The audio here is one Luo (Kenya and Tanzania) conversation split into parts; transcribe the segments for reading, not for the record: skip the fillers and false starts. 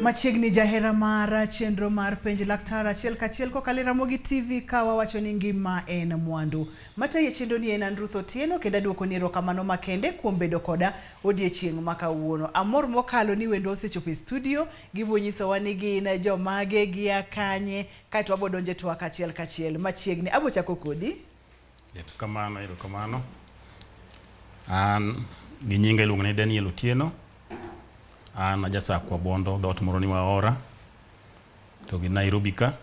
Machiegni jahera mara chenro mar penj laktar achiel kachiel kokalo Ramogi TV kawa wacho ni ngima en mwandu. Mataye chenro ni en Ruth Otieno kenda duoko ni erokamano makende kuom bedo koda odiechieng' ma kawuono. Amor mokalo ni wendo osechopo e studio gibonyisowa ni gin jomage gi akanye kaito wabo donje twak achiel kachiel. Machiegni abo chako kodi. Erokamano. An gi nyinga iluongo ni Daniel Otieno. An ajasa kwa bondo dhoot moro ni Waora to gi Nairobi ka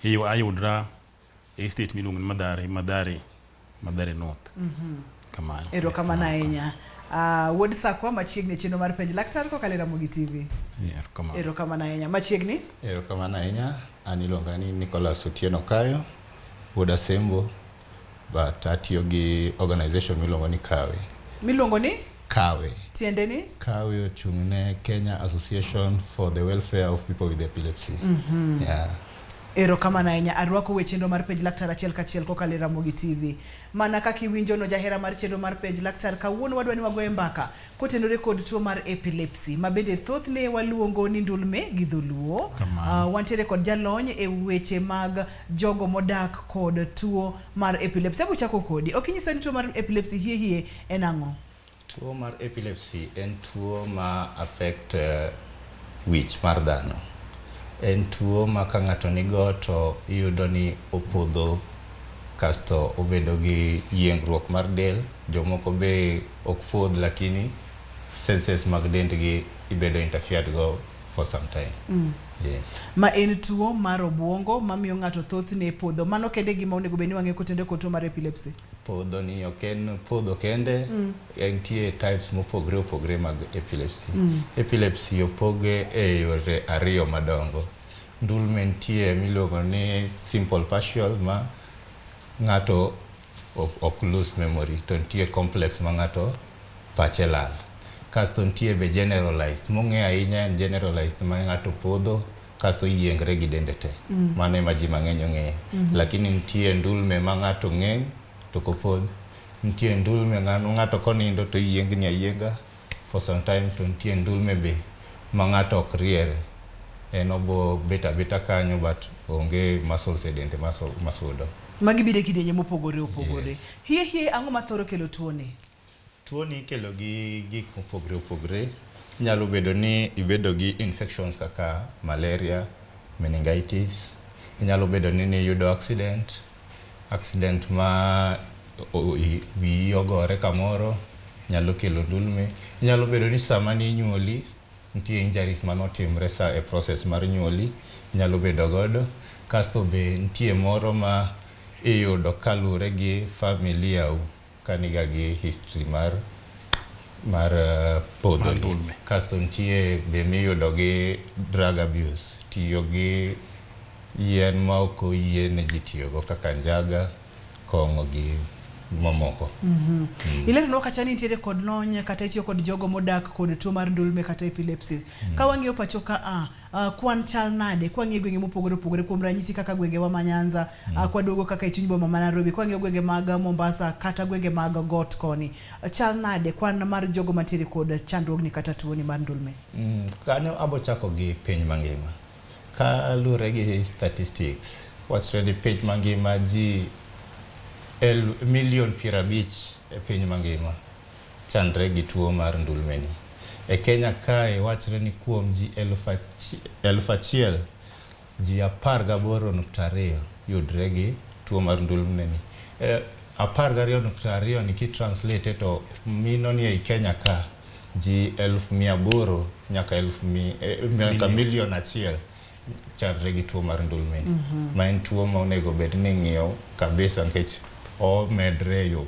ayudra e state miluongo ni Madare North. Kamano. Erokamano ahinya. Wuod sakwa machiegni chenro mar penj laktar kokalo Ramogi TV. Erokamano ahinya. Machiegni? Erokamano ahinya. An iluonga ni Nicholas Otieno Kayo, wuod Asembo, but atiyo gi organization miluongo ni Kawe. Miluongo ni? Kawe. Tiende ni? Kawe ochung'ne Kenya Association for the Welfare of People with Epilepsy. Yeah. Erokamano ahinya. Arwako we chenro mar penj laktar achiel kachiel kokalo Ramogi TV. Mana kaka iwinjo no jahera mar chenro mar penj laktar kawuono wadwa ni wagoye mbaka kotenore kod tuo mar epilepsy mabende thothne waluongo ni ndulme gi dholuo. Wantiere kod jalony e weche mag jogo modak kod tuo mar epilepsy. Abo chako kodi. Okinyiso ni tuo mar epilepsy hie en ang'o? Tuo mar epilepsy en tuo ma affect wich mar dhano. En tuo ma ka ng'ato nigo to iyudo ni opodho kasto obedo gi yiengruok mar del. Jomoko be ok podh lakini senses mag dendgi ibedo interfered go for some time. Yes. Ma en tuo mar obwongo mamiyo ng'ato thothne podho. Mano kende gima onego bed ni wang'e kotende kod tuo mar epilepsy. Podho ni ok en podho kende, entie types mopogre mag epilepsy. Epilepsy opoge e yore ariyo madongo. Ndulme nitie miluongo ni simple partial ma ng'ato ok lose memory, to nitie complex ma ng'ato pache lal. Kasto nitie be generalized, mong'e ahinya en generalized ma ng'ato podho kasto yiengre gi dende te. Mano ema ji mang'eny ong'eyo. Lakini nitie ndulme ma ng'ato ng'eny to kopodh. Nitie ndulme ng'ato konindo to yiengni ayienga for some time, to nitie ndulme be ma ng'ato ok riere. En obo beta kanyo but onge muscles e dende masudo. Magi bide kidenye mopogore. Yes. Hie ang'o mathoro kelo tuo ni? Tuo ni kelo gi gik mopogre. Nyalo bedo ni ibedo gi infections kaka malaria, meningitis. Nyalo bedo ni yudo accident ma wi ogore kamoro nyalo kelo ndulme. Nyalo bedo ni sama ni nyuoli nitie injuries manotimre e process mar nyuoli nyalo bedo godo. Kasto be nitie moro ma iyudo kalure gi familia kaniga gi history mar podho ni. Kasto nitie be miyudo gi drug abuse, tiyo gi yien ma ok oyiene ji tiyogo kaka njaga, kong'o gi mamoko. Ilero no kacha ni nitiere kod lony kata itiyo kod jogo modak kod tuo mar ndulme kata epilepsy. Ka wang'iyo pacho ka kwan chal nade kwa ng'iyo gwenge mopogore kuom ranyisi kaka gwenge wa Manyanza, kwa dogo kaka ichunyi boma ma Nairobi, kwa ng'iyo gwenge mag Mombasa kata gwenge mag Got koni. Chal nade kwan mar jogo mantiere kod chandruogni kata tuo ni mar ndulme? Kanyo abo chako gi piny mangima. Ka lure gi statistics, wachre ni piny mangima ji 1,50,000 e piny mangima chandre gi tuo mar ndulme ni. E Kenya kae wachre ni kuom ji 1,000 ji 18.2 yudre gi tuo mar ndulme ni. 12.2 ni kitranslate to mino ni e Kenya ka ji 100,000 nyaka 1,000,000 chandre gi tuo mar ndulme ni. Ma en tuo ma onego bed ni ng'iyo kabisa nikech o medre yo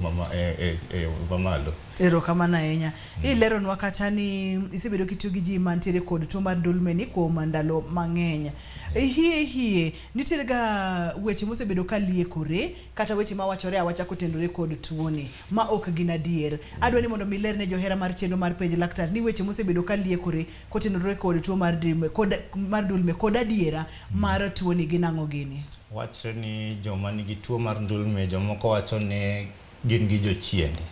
mamalo. Erokamano ahinya. Ilero nwa kacha ni isebedo kitiyo gi ji mantiere kod tuo mar ndulme ni kuom ndalo mang'eny. Hie nitiere ga weche mosebedo ka liekore kata weche ma wachore awacha kotendore kod tuo ni ma ok gin adier. Adwa ni mondo miler ne johera mar chenro mar penj laktar ni weche mosebedo ka liekore kotendore kod tuo mar ndulme kod adiera mar tuo ni gin ang'o gini? Wachre ni joma nigi tuo mar ndulme jomoko wacho ni gin gi jochiende.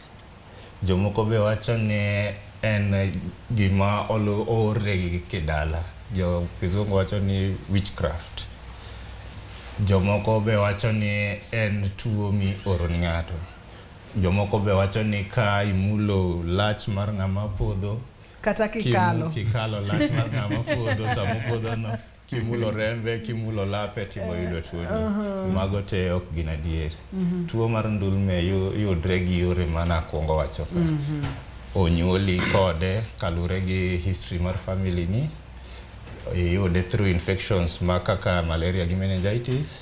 Jomoko be wacho ni en gima oore gi kidala jo kizungu wacho ni witchcraft. Jomoko be wacho ni en tuo mi oro ni ng'ato. Jomoko be wacho ni ka imulo lach mar ng'ama podho kata kikalo lach mar ng'ama podho, sama podho no kimulo rembe, kimulo lape timo yudo tuo ni. Mago te ok gin adier. Tuo mar ndulme yudre gi yore mana kuongo wacho ka. Onyuoli kode kalure gi history mar family ni. Iyude through infections kaka malaria gi meningitis.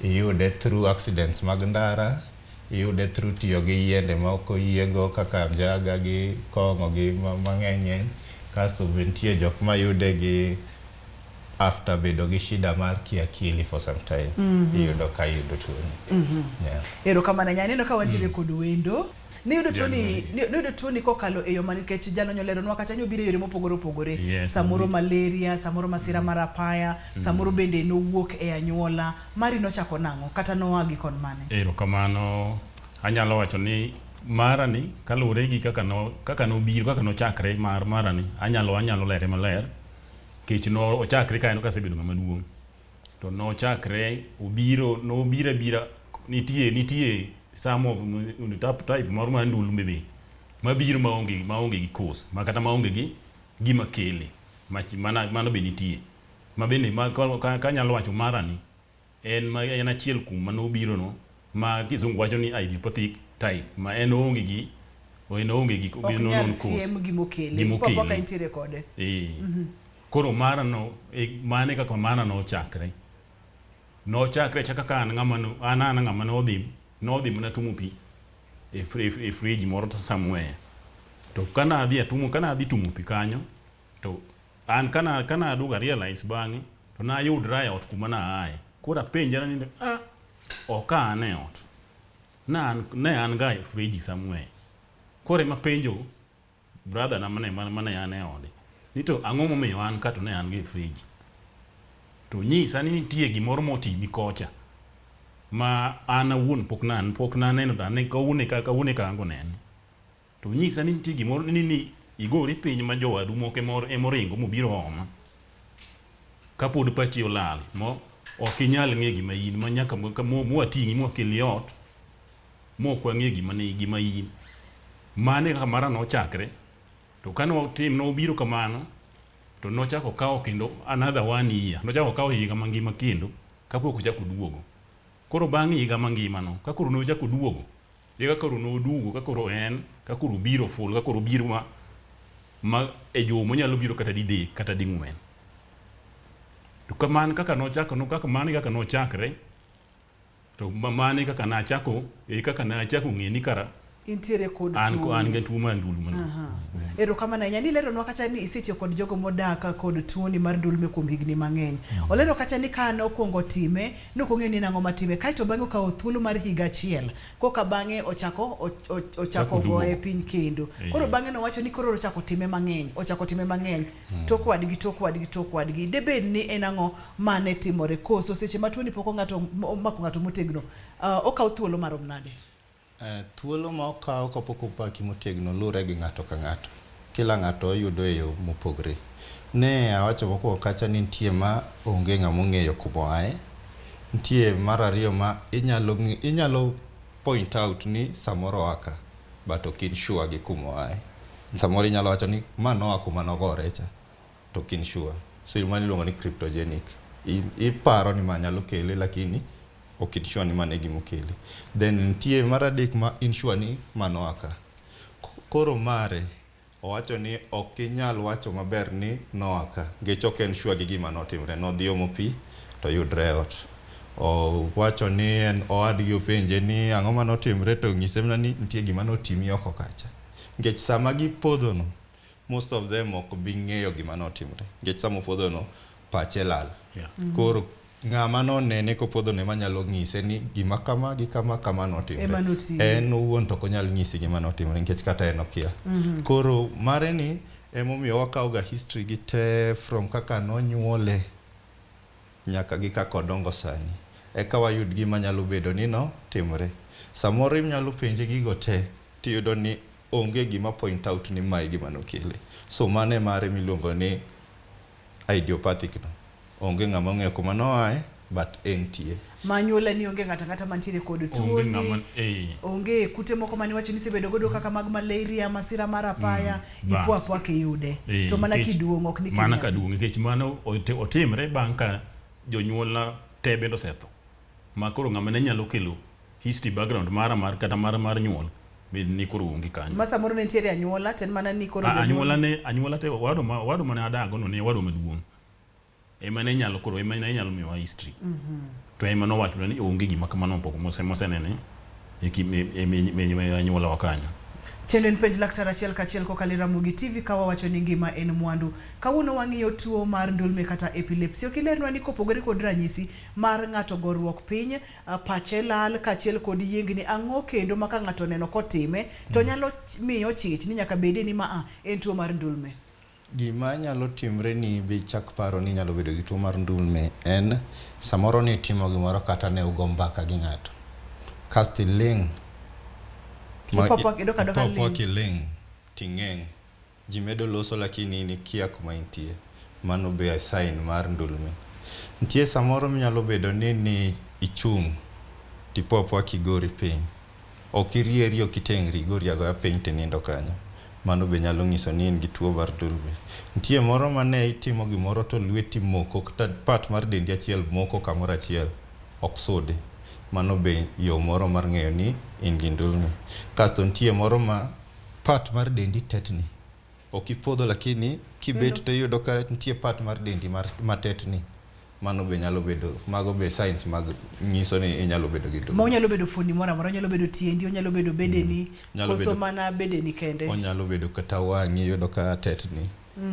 Iyude through accidents mag ndara. Iyude through tiyo gi yiende ma ok oyiego kaka mjaga gi kong'o gi mang'eny. Kasto bentie jok ma yude gi after bedo gi shida mar kiakili for some time. Iyudo ka yudo tuo ni. Ero kamano nyaneno ka wantiere kod wendo. Niyudo tuo ni kokalo e yo manikech jalo nyolero nwa kacha nyobiro yore mopogore opogore. Samoro malaria, samoro masira mar apaya, samoro bende nowuok e anyuola. Mari nochako nang'o kata nowagi kon mane? Ero kamano anyalo wacho ni marani kalure gi kaka nobiro, kaka nochakre marani anyalo lere maler. Kech no ochakre kaeno kasebedo ng'ama duong'. To nochakre nobira nitie some of the top type mar ndulme be mabiro maonge gi cause makata maonge gi gima kele mano be nitie mabende kanyalo wacho marani en achiel kuom manobiro no ma kizungu wacho ni idiopathic type ma en oonge gi non cause gimokele intiere kode. Koro marano mane kaka marano nochakre chaka ka an ng'ama nodhi mana tumo pi e fridge moro somewhere. To kana adhi tumo pi kanyo, to an kana aduogo realize bang'e to nayudra e ot kuma naaye. Koro apenjara ni ok an e ot, ne an ga e fridge somewhere. Koro ema penjo brother na mane an e ode ni to ang'o momiyo an ka to ne an ga e fridge. To nyisa ni nitie gimoro motimi kocha ma an awuon pok naneno dane kawune ka ango nene. To nyisa ni nitie gimoro ni igori piny ma jowadu moko emoringo mobiro homa kapod pachi olal ok inyal ng'e gima in ma nyaka mwating'i mwakeli ot mok wang'e gima in. Mane kaka mara nochakre. To kano tim nobiro kamano to nochako kawo kendo another 1 year. Nochako kawo higa mangima kendo kapok ochako duogo. Koro bang' higa mangima no kakoro nochako duogo. Kakoro noduogo, kakoro biro full, kakoro biro ma e jomo nyalo biro kata didek kata ding'wen. To kamano kaka nochakre. To mane kaka nachako ng'e ni kara intiere kod an ga tuo mar ndulme. Ero kamano nyani lero nwa kacha ni isetiyo kod jogo modaka kod tuo ni mar ndulme kuom higni mang'eny. Olero kacha ni ka nokuongo time nokong'e ni nang'o matime kaito bang'e okawo thuolo mar higa achiel koka bang'e ochako goye piny kendo. Koro bang'e nowacho ni koro ochako time mang'eny tok wadgi debed ni enang'o mane timore koso seche ma tuo ni poko omako ng'ato motegno okawo thuolo marom nade? Thuolo ma okawo kapok opaki motegno lure gi ng'ato ka ng'ato. Kila ng'ato yudo e yo mopogre. Ne awacho mokuongo kacha ni nitie ma onge ng'ama ong'eyo kuma aye. Nitie mar ariyo ma inyalo point out ni samoro aka but ok in sure gi kuma aye. Samoro inyalo wacho ni ma noa kuma nogore cha to ok in sure. So mano iluongo ni cryptogenic. Iparo ni ma nyalo kele lakini ok in sure ni mane gimokele. Then nitie mar adek ma in sure ni mano aka. Koro mare owacho ni ok inyal wacho maber ni noaka nikech ok en sure gi gima notimre. Nodhi omo pi to yudre ot. Owacho ni en owadgi openje ni ang'o manotimre to nyise mana ni nitie gima notimi oko kacha. Nikech sama gipodho no most of them ok bi ng'eyo gima notimre. Nikech sama opodho no pache lal. Koro ng'ama nonene kopodho ne manyalo ng'ise ni gima kama gi kama notimre. En owuon to konyal ng'isi gima notimre nikech kata en okia. Koro mare ni emomiyo wakawo ga history gi te from kaka nonyuole nyaka gi kaka odongo sani. Eka wayud gima nyalo bedo ni no timre. Samoro inyalo penje gigo te tiyudo ni onge gima point out ni mai gima nokele. So mane mare miluongo ni idiopathic no. Onge ng'ama ong'eyo kuma noae, but entie. Manyuola ni onge ng'ata mantiere kod tuo ni. Onge kute moko mani wacho ni sebedo godo kaka mag malaria, masira mar apaya, ipo apoa kiyude. To mana kiduong' ok ni mana kaduong' nikech mano otimre bang' ka jonyuolna te bendo setho. Ma koro ng'ama ne nyalo kelo history background mar kata mar nyuol bed ni koro onge kanyo. Masa moro ne nitiere anyuola ten mana ni koro anyuola te wado mane adago no ne wado maduong'. Ema ne nyalo koro ema ne nyalo miyo history. To ema no wacho ni onge gima kamano poko mosenene e anyuola wa kanyo. Chenden penj laktar achiel kachiel kokalo Ramogi TV kawa wacho ni ngima en mwandu. Kawuono wang'iyo tuo mar ndulme kata epilepsy. Okilerwa ni kopogore kod ranyisi mar ng'ato goruok piny, pache lal kachiel kod yiengni, ang'o kendo maka ng'ato neno kotime to nyalo miyo chich ni nyaka bede ni en tuo mar ndulme. Gima nyalo timre ni be chak paro ni nyalo bedo gi tuo mar ndulme en samoro ni timo gimoro kata ne ugo mbaka gi ng'ato. Kasti ling Popo kiling tingeng jimedo loso lakini ni kia kuma intie. Mano be a sign mar ndulme. Ntie samoro mnyalo bedo ni ichung tipopo kigori piny. Okirieri okitengri gori agoya piny tenindo kanyo. Mano be nyalo nyiso ni in gi tuo mar ndulme. Ntie moro mane itimo gimoro to lweti moko kata part mar dendi achiel moko kamoro achiel ok sude. Mano be yo moro mar ng'eyo ni in gi ndulme. Kasto ntie moro ma part mar dendi tetni. Okipodho lakini kibet to yudo ka ntie part mar dendi ma tetni. Mano be nyalo bedo, mago be signs mag nyiso ni inyalo bedo gi ndulme. Ma onyalo bedo fundi moro amora, onyalo bedo tiendi, onyalo bedo bedeni, koso mana bedeni kende. Onyalo bedo kata wang'i yudo ka tetni.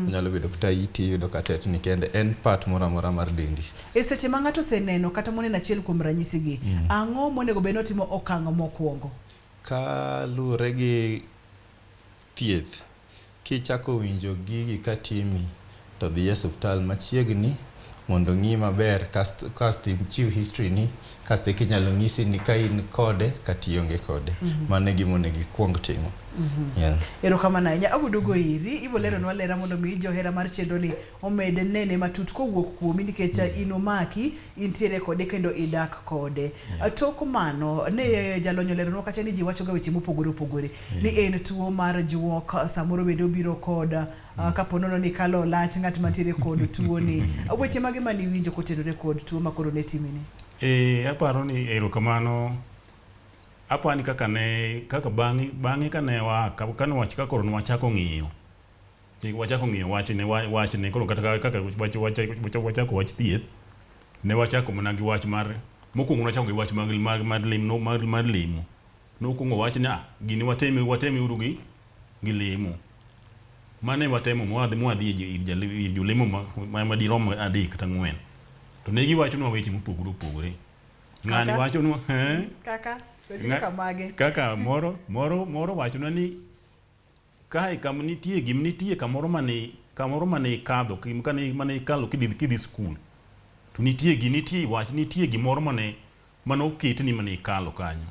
Onyalo bedo kata iti yudo ka tetni kende. En part moro amora mar dendi. E seche ma ng'ato seneno kata moneno achiel kuom ranyisi gi, ang'o monego bed notimo okang' mokwongo? Ka lure gi thieth, kichako winjo gigi ka timi, to dhi e osiptal machiegni mondo ng'i maber kasti chiw history ni, kasti kinyalo ng'isi ni ka in kode kata ionge kode. Mano e gima onego ikuong timo. Erokamano ahinya. Abudugo iri ibo lero nwa lera mondo mi johera mar chenro ni omed nene matut kowuok kuomi nikech inomaki intiere kode kendo idak kode. Tok mano ne jalonyo lero nwa kacha ni ji wacho ga weche mopogore opogore ni en tuo mar juok, samoro bende obiro kod kaponono ni kalo lach ng'at mantiere kod tuo ni. Weche mage mani winjo kotenore kod tuo makoro ne timini? Aparo ni erokamano. Apani kaka bang'e kane wach ka koro wachako ng'iyo. Wachako ng'iyo wach ne koro kata kaka wachako wach thieth. Ne wachako mana gi wach mar mokwongo wachako gi wach mar lemo. Nokwongo wach ni gini watemi uru gi lemo. Mane watemo mwadhi ir jolemo madirom 3 kata 4. To ne giwachonwa weche mopogore opogore. Ng'ani wachonwa kaka moro wachona ni kae kam nitie gim nitie kamoro mane kadho mane kalo kidhi skul to nitie gimoro mane oketni mane kalo kanyo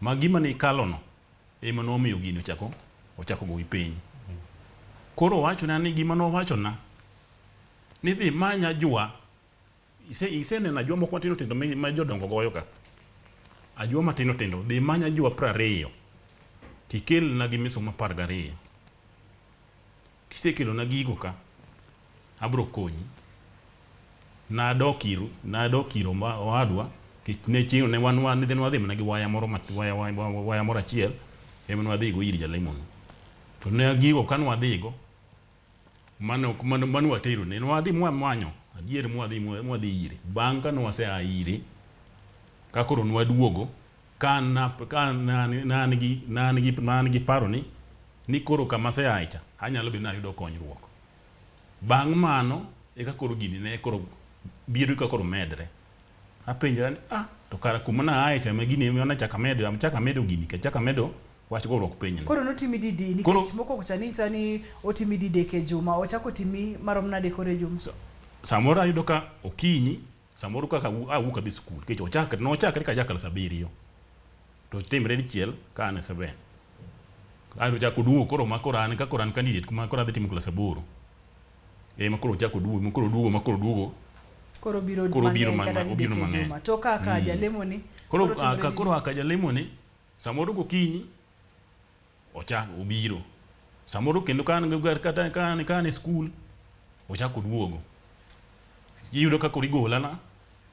ma gima ne kalo no ema nomiyo gini ochako go piny. Koro wachona ni gima no wachona ni dhi manya jua isenena jua moko matino tendo ma jodongo goyo ka ajua matino tendo dhi manya jua 20 tikel na gi miso ma 12 kisekelo na gigo ka abro konyi na dokiro ma wadwa ne chiyo ne wan ne wadhi mana gi waya moro achiel ema wadhi go ir jalemo to ne gigo kan wadhigo mano watero ne wadhi mwanyo adier mwadhi ire bang' ka nwase ire ka koro nwaduogo nan gi paro ni koro kama se aicha anyalo bedo nayudo konyruok. Bang' mano eka koro gini ne koro biro ka koro medre. Apenjara ni to kara kuma na aicha ma gini ema chaka medo gini ka chaka medo wach gorok piny. Koro notimi didi nikech moko chanisa ni otimi didi ke juma ochako timi marom nade kore juma. Samoro ayudo ka okinyi samoro kaka awuok adhi skul kech nochakre ka jakal 7 to timre dichiel ka ane 7 ayudo chako duogo koro makoro an ka koro an candidate kuma koro adhi timo klas 8 makoro chako duogo koro biro biro mang'eny to kaka jalemo ni koro aka jalemo ni samoro gokinyi ochako obiro samoro kendo kan e skul ochako duogo iyudo ka koro igolana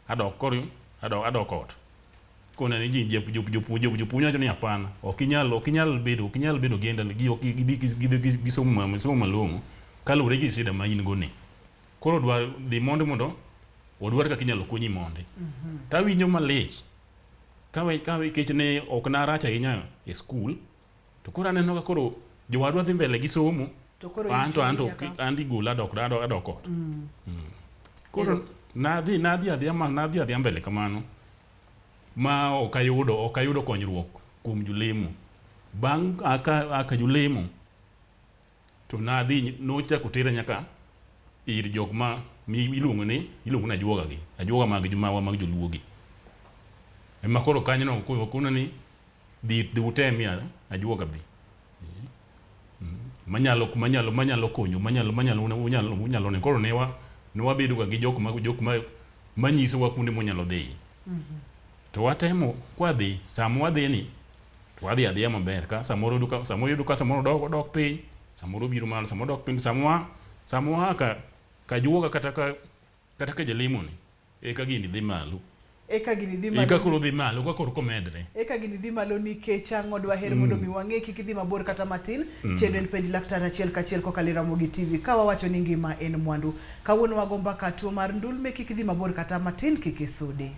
adok ot kona ni jopuonj wacho ni hapana ok inyal bedo gi somo malong'o kaluwore gi shida ma in go ni koro dhi mondo odwar kaka inyalo konyi monde tawinjo malich kawe kech ne ok narach ahinya e skul to koro aneno ka koro jowadwa dhi mbele gi somo an igola adok ot koro nadhi adhiya mbele kamano ma ok ayudo konyruok kuom julemo bang' aka julemo to nochako tera nyaka ir jok ma iluongo ni ajuoga mag jumawa mag joluogi ema koro kanyono kono ni dhi utemia ajuoga bi manyalo konyo unyalo ne koro ne wabedo ga gi jok ma manyiso wa kuonde monyalo dhi to watemo kwadhi samwa dhi ni to wadhi adhiya maber ka samoro dok piny samoro biro malo samoro dok piny samwa ka juoga kata ka jalemo ni eka gini dhi malo eka koro dhi malo ka koro komedre eka gini dhi malo nikech ang'o dwaher mondo mi wang'e kik idhi mabor kata matin chenro en penj laktar achiel kachiel kokalo Ramogi TV ka wawacho ni ngima en mwandu kawuono wago mbaka tuo mar ndulme kik idhi mabor kata matin kik isudi